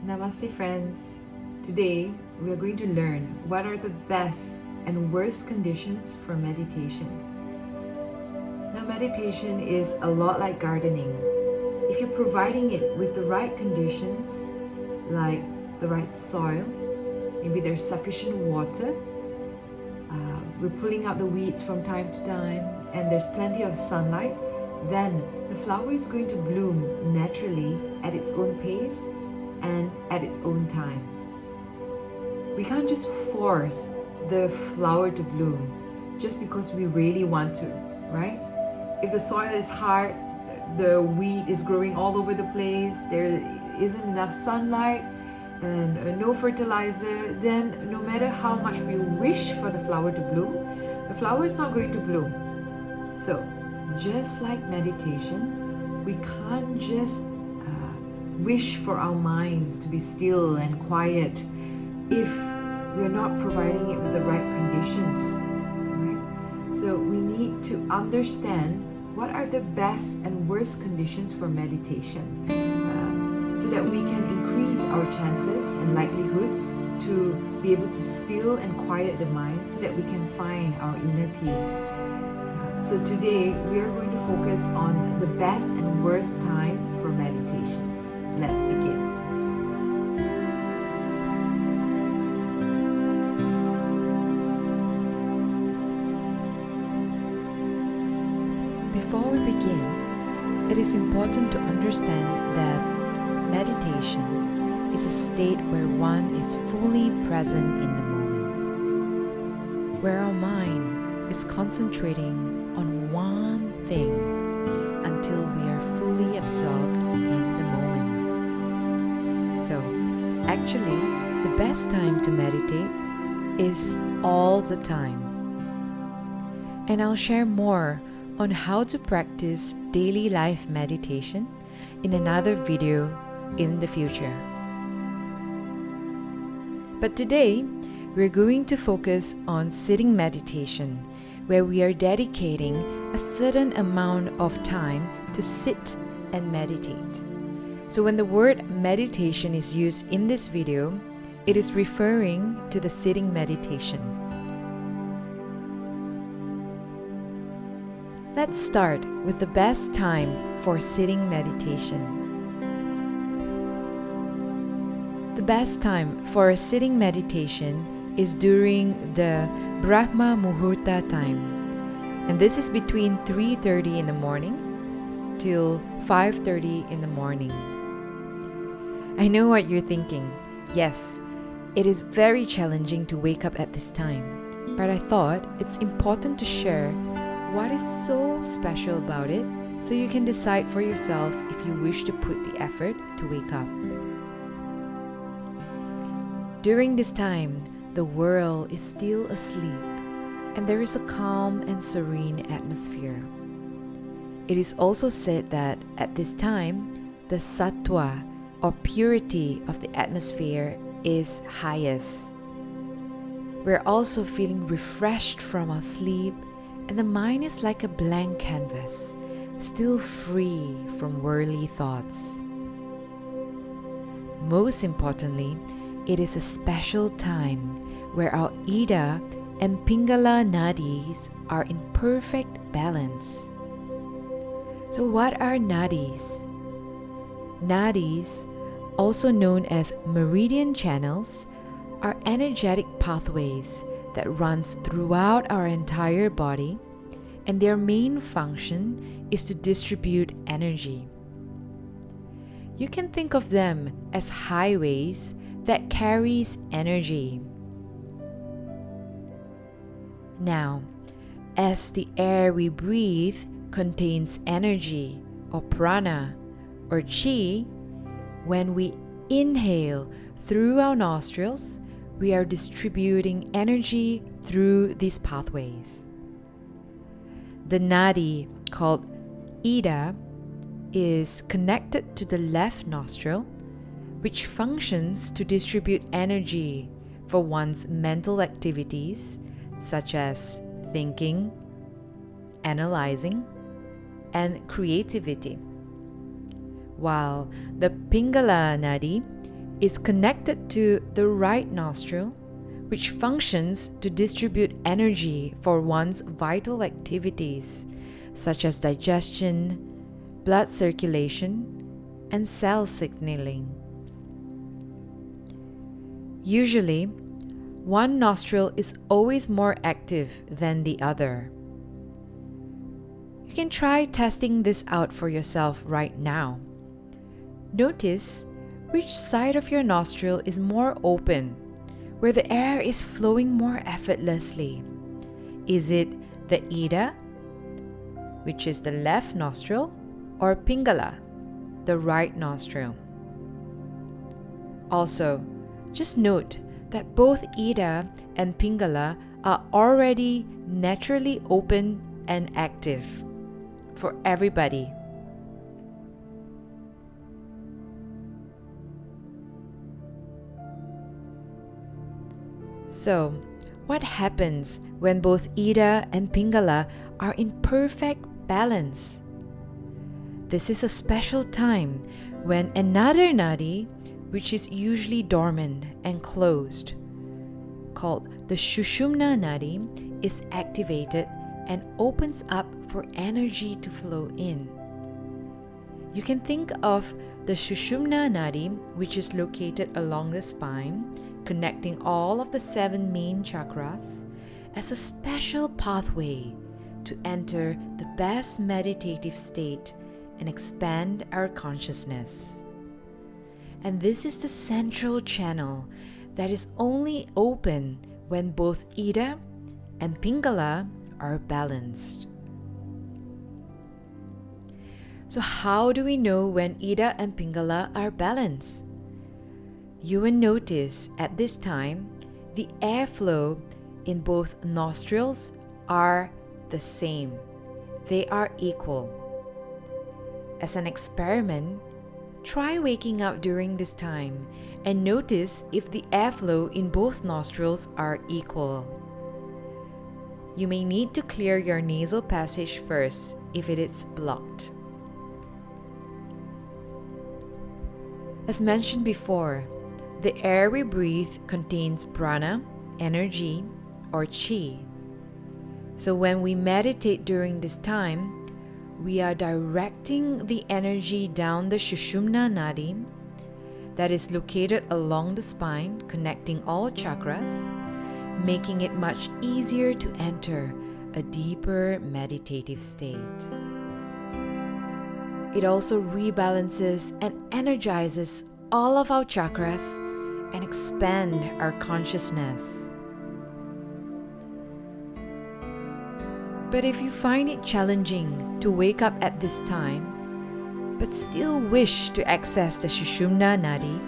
Namaste friends. Today we are going to learn what are the best and worst conditions for meditation. Now meditation is a lot like gardening. If you're providing it with the right conditions, like the right soil, maybe there's sufficient water, we're pulling out the weeds from time to time, and there's plenty of sunlight, then the flower is going to bloom naturally at its own pace and at its own time. We can't just force the flower to bloom just because we really want to, right? If the soil is hard, the weed is growing all over the place, there isn't enough sunlight, and no fertilizer, then no matter how much we wish for the flower to bloom, the flower is not going to bloom. So, just like meditation, we can't just wish for our minds to be still and quiet if we're not providing it with the right conditions. Right? So we need to understand what are the best and worst conditions for meditation, so that we can increase our chances and likelihood to be able to still and quiet the mind so that we can find our inner peace. So today we are going to focus on the best and worst time for meditation. Let's begin. Before we begin, it is important to understand that meditation is a state where one is fully present in the moment, where our mind is concentrating on one thing until we are fully absorbed in the moment. So, actually, the best time to meditate is all the time. And I'll share more on how to practice daily life meditation in another video in the future. But today, we're going to focus on sitting meditation, where we are dedicating a certain amount of time to sit and meditate. So when the word meditation is used in this video, it is referring to the sitting meditation. Let's start with the best time for sitting meditation. The best time for a sitting meditation is during the Brahma Muhurta time, and this is between 3:30 in the morning till 5:30 in the morning. I know what you're thinking. Yes, it is very challenging to wake up at this time, but I thought it's important to share what is so special about it so you can decide for yourself if you wish to put the effort to wake up. During this time, the world is still asleep and there is a calm and serene atmosphere. It is also said that at this time, the sattva or purity of the atmosphere is highest. We're also feeling refreshed from our sleep, and the mind is like a blank canvas, still free from worldly thoughts. Most importantly, it is a special time where our Ida and Pingala nadis are in perfect balance. So what are nadis? Nadis, also known as meridian channels, are energetic pathways that runs throughout our entire body, and their main function is to distribute energy. You can think of them as highways that carries energy. Now, as the air we breathe contains energy or prana or chi, when we inhale through our nostrils, we are distributing energy through these pathways. The nadi, called Ida, is connected to the left nostril, which functions to distribute energy for one's mental activities such as thinking, analyzing, and creativity. While the Pingala nadi is connected to the right nostril, which functions to distribute energy for one's vital activities, such as digestion, blood circulation, and cell signaling. Usually, one nostril is always more active than the other. You can try testing this out for yourself right now. Notice which side of your nostril is more open, where the air is flowing more effortlessly. Is it the Ida, which is the left nostril, or Pingala, the right nostril? Also, just note that both Ida and Pingala are already naturally open and active for everybody. So, what happens when both Ida and Pingala are in perfect balance? This is a special time when another nadi, which is usually dormant and closed, called the Sushumna nadi, is activated and opens up for energy to flow in. You can think of the Sushumna nadi, which is located along the spine, connecting all of the 7 main chakras, as a special pathway to enter the best meditative state and expand our consciousness. And this is the central channel that is only open when both Ida and Pingala are balanced. So how do we know when Ida and Pingala are balanced? You will notice at this time the airflow in both nostrils are the same. They are equal. As an experiment, try waking up during this time and notice if the airflow in both nostrils are equal. You may need to clear your nasal passage first if it is blocked. As mentioned before, the air we breathe contains prana, energy, or chi. So when we meditate during this time, we are directing the energy down the Sushumna nadi that is located along the spine, connecting all chakras, making it much easier to enter a deeper meditative state. It also rebalances and energizes all of our chakras and expand our consciousness. But if you find it challenging to wake up at this time, but still wish to access the Sushumna nadi,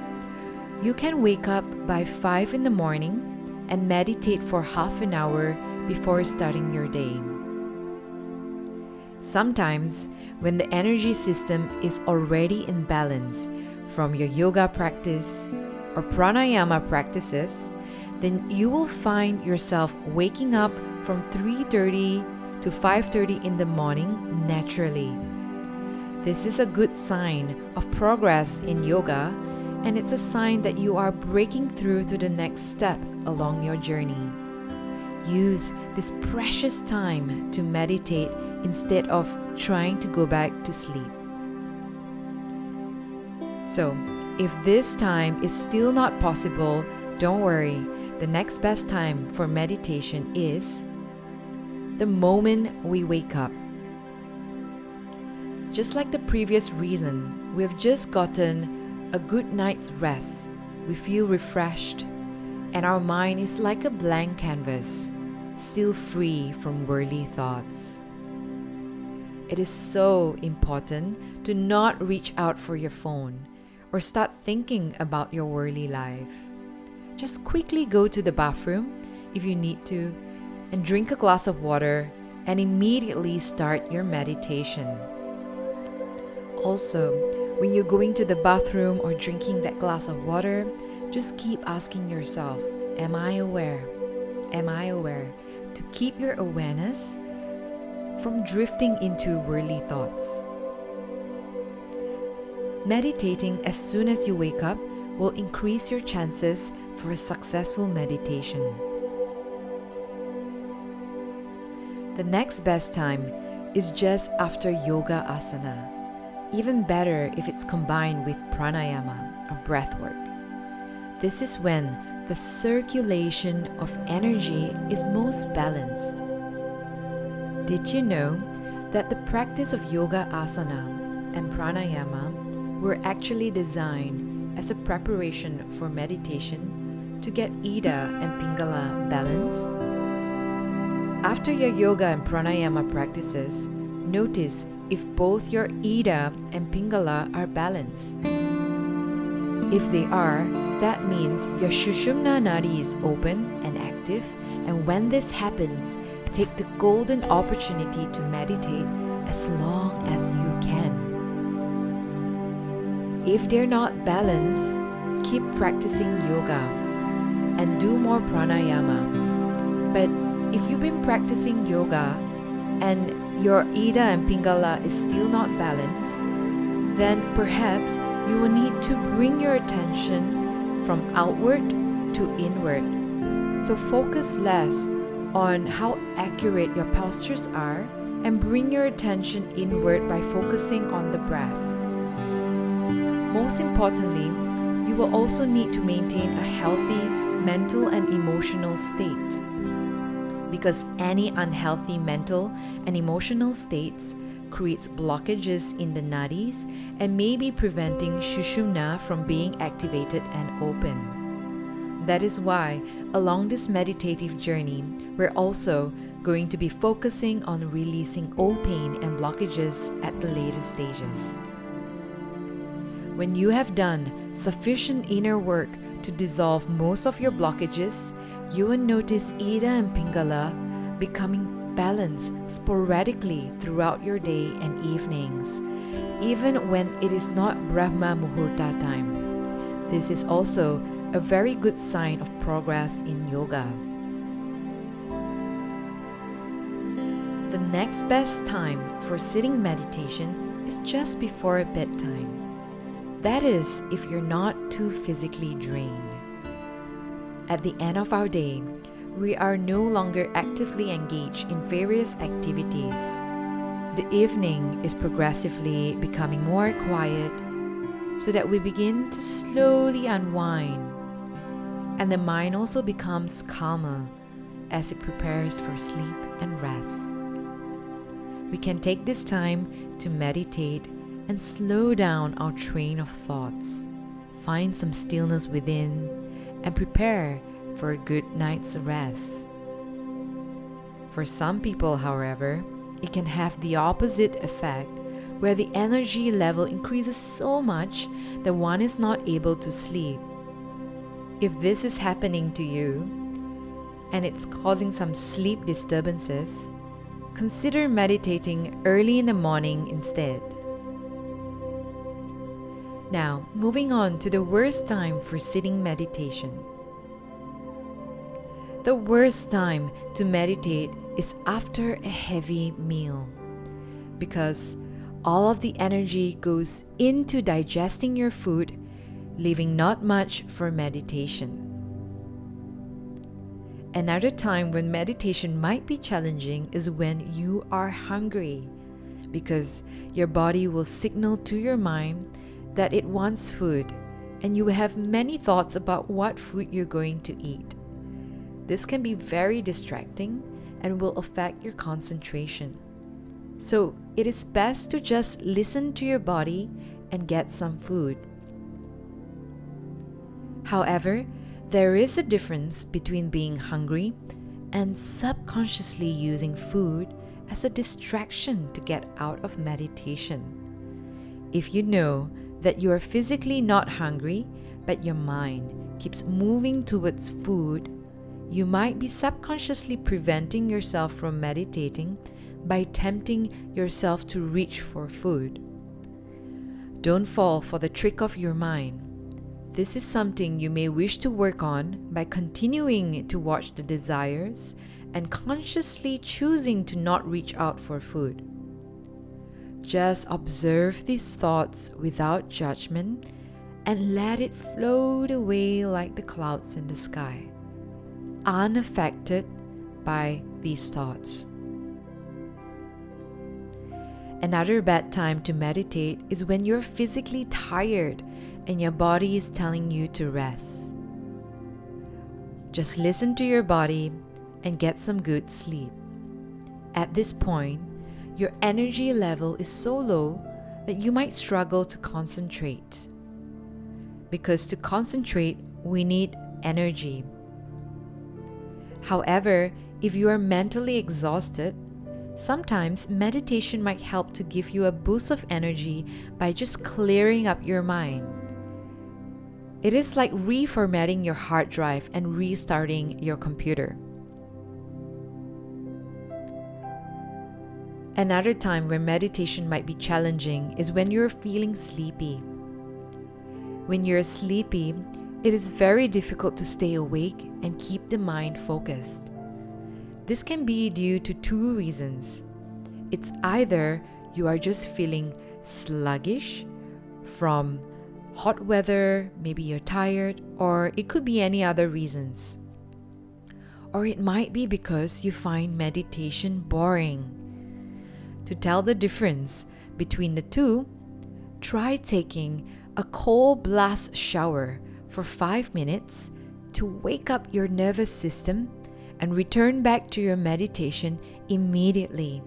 you can wake up by 5 in the morning and meditate for half an hour before starting your day. Sometimes, when the energy system is already in balance from your yoga practice or pranayama practices, then you will find yourself waking up from 3:30 to 5:30 in the morning naturally. This is a good sign of progress in yoga, and it's a sign that you are breaking through to the next step along your journey. Use this precious time to meditate instead of trying to go back to sleep. So, if this time is still not possible, don't worry. The next best time for meditation is the moment we wake up. Just like the previous reason, we have just gotten a good night's rest. We feel refreshed, and our mind is like a blank canvas, still free from worldly thoughts. It is so important to not reach out for your phone or start thinking about your worldly life. Just quickly go to the bathroom if you need to and drink a glass of water and immediately start your meditation. Also, when you're going to the bathroom or drinking that glass of water, just keep asking yourself, am I aware? Am I aware? To keep your awareness from drifting into worldly thoughts. Meditating as soon as you wake up will increase your chances for a successful meditation. The next best time is just after yoga asana. Even better if it's combined with pranayama or breath work. This is when the circulation of energy is most balanced. Did you know that the practice of yoga asana and pranayama were actually designed as a preparation for meditation to get Ida and Pingala balanced? After your yoga and pranayama practices, notice if both your Ida and Pingala are balanced. If they are, that means your Sushumna Nadi is open and active, and when this happens, take the golden opportunity to meditate as long as you can. If they're not balanced, keep practicing yoga and do more pranayama. But if you've been practicing yoga and your Ida and Pingala is still not balanced, then perhaps you will need to bring your attention from outward to inward. So focus less on how accurate your postures are and bring your attention inward by focusing on the breath. Most importantly, you will also need to maintain a healthy mental and emotional state, because any unhealthy mental and emotional states creates blockages in the nadis and may be preventing Sushumna from being activated and open. That is why, along this meditative journey, we're also going to be focusing on releasing old pain and blockages at the later stages. When you have done sufficient inner work to dissolve most of your blockages, you will notice Ida and Pingala becoming balanced sporadically throughout your day and evenings, even when it is not Brahma Muhurta time. This is also a very good sign of progress in yoga. The next best time for sitting meditation is just before bedtime. That is, if you're not too physically drained. At the end of our day, we are no longer actively engaged in various activities. The evening is progressively becoming more quiet so that we begin to slowly unwind, and the mind also becomes calmer as it prepares for sleep and rest. We can take this time to meditate and slow down our train of thoughts, find some stillness within, and prepare for a good night's rest. For some people, however, it can have the opposite effect, where the energy level increases so much that one is not able to sleep. If this is happening to you, and it's causing some sleep disturbances, consider meditating early in the morning instead. Now, moving on to the worst time for sitting meditation. The worst time to meditate is after a heavy meal, because all of the energy goes into digesting your food, leaving not much for meditation. Another time when meditation might be challenging is when you are hungry, because your body will signal to your mind that it wants food, and you will have many thoughts about what food you're going to eat. This can be very distracting and will affect your concentration. So it is best to just listen to your body and get some food. However, there is a difference between being hungry and subconsciously using food as a distraction to get out of meditation. If you know that you are physically not hungry, but your mind keeps moving towards food, you might be subconsciously preventing yourself from meditating by tempting yourself to reach for food. Don't fall for the trick of your mind. This is something you may wish to work on by continuing to watch the desires and consciously choosing to not reach out for food. Just observe these thoughts without judgment and let it float away like the clouds in the sky, unaffected by these thoughts. Another bad time to meditate is when you're physically tired and your body is telling you to rest. Just listen to your body and get some good sleep. At this point, your energy level is so low that you might struggle to concentrate. Because to concentrate, we need energy. However, if you are mentally exhausted, sometimes meditation might help to give you a boost of energy by just clearing up your mind. It is like reformatting your hard drive and restarting your computer. Another time where meditation might be challenging is when you're feeling sleepy. When you're sleepy, it is very difficult to stay awake and keep the mind focused. This can be due to two reasons. It's either you are just feeling sluggish from hot weather, maybe you're tired, or it could be any other reasons. Or it might be because you find meditation boring. To tell the difference between the two, try taking a cold blast shower for 5 minutes to wake up your nervous system and return back to your meditation immediately.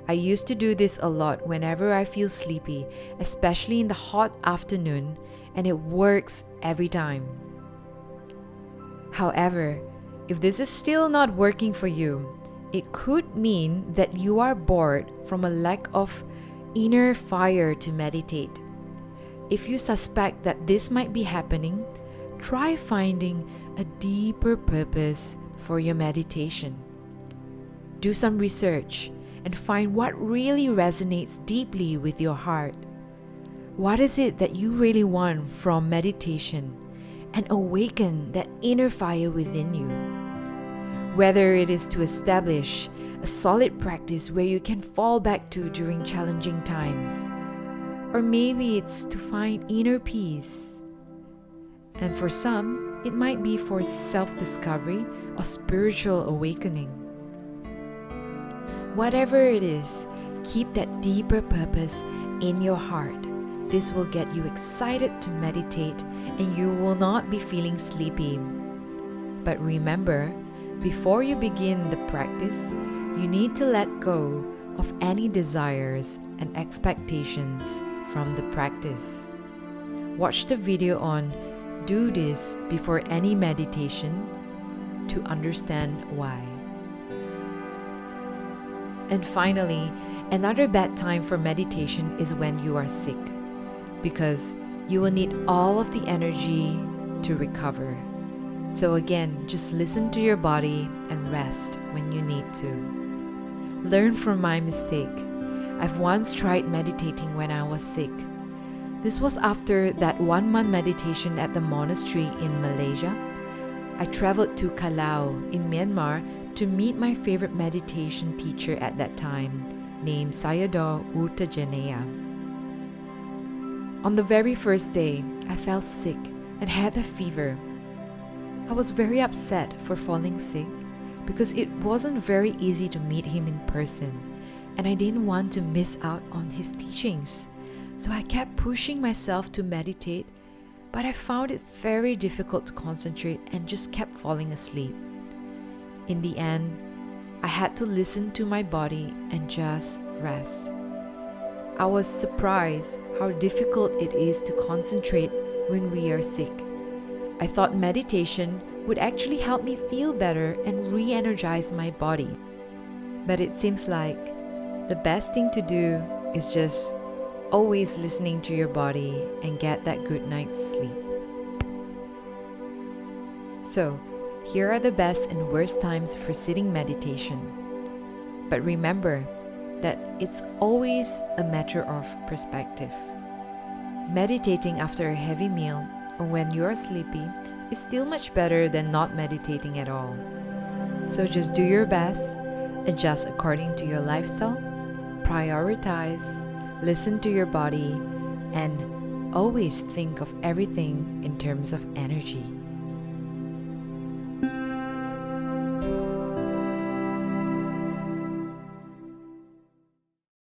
I used to do this a lot whenever I feel sleepy, especially in the hot afternoon, and it works every time. However, if this is still not working for you, it could mean that you are bored from a lack of inner fire to meditate. If you suspect that this might be happening, try finding a deeper purpose for your meditation. Do some research and find what really resonates deeply with your heart. What is it that you really want from meditation, and awaken that inner fire within you? Whether it is to establish a solid practice where you can fall back to during challenging times, or maybe it's to find inner peace. And for some, it might be for self-discovery or spiritual awakening. Whatever it is, keep that deeper purpose in your heart. This will get you excited to meditate and you will not be feeling sleepy. But remember, before you begin the practice, you need to let go of any desires and expectations from the practice. Watch the video on "Do this before any meditation" to understand why. And finally, another bad time for meditation is when you are sick, because you will need all of the energy to recover. So again, just listen to your body and rest when you need to. Learn from my mistake. I've once tried meditating when I was sick. This was after that 1-month meditation at the monastery in Malaysia. I traveled to Kalau in Myanmar to meet my favorite meditation teacher at that time, named Sayadaw Uttajanaja. On the very first day, I felt sick and had a fever. I was very upset for falling sick because it wasn't very easy to meet him in person, and I didn't want to miss out on his teachings. So I kept pushing myself to meditate, but I found it very difficult to concentrate and just kept falling asleep. In the end, I had to listen to my body and just rest. I was surprised how difficult it is to concentrate when we are sick. I thought meditation would actually help me feel better and re-energize my body. But it seems like the best thing to do is just always listening to your body and get that good night's sleep. So, here are the best and worst times for sitting meditation. But remember that it's always a matter of perspective. Meditating after a heavy meal or when you are sleepy is still much better than not meditating at all. So just do your best, adjust according to your lifestyle, prioritize, listen to your body, and Always think of everything in terms of energy.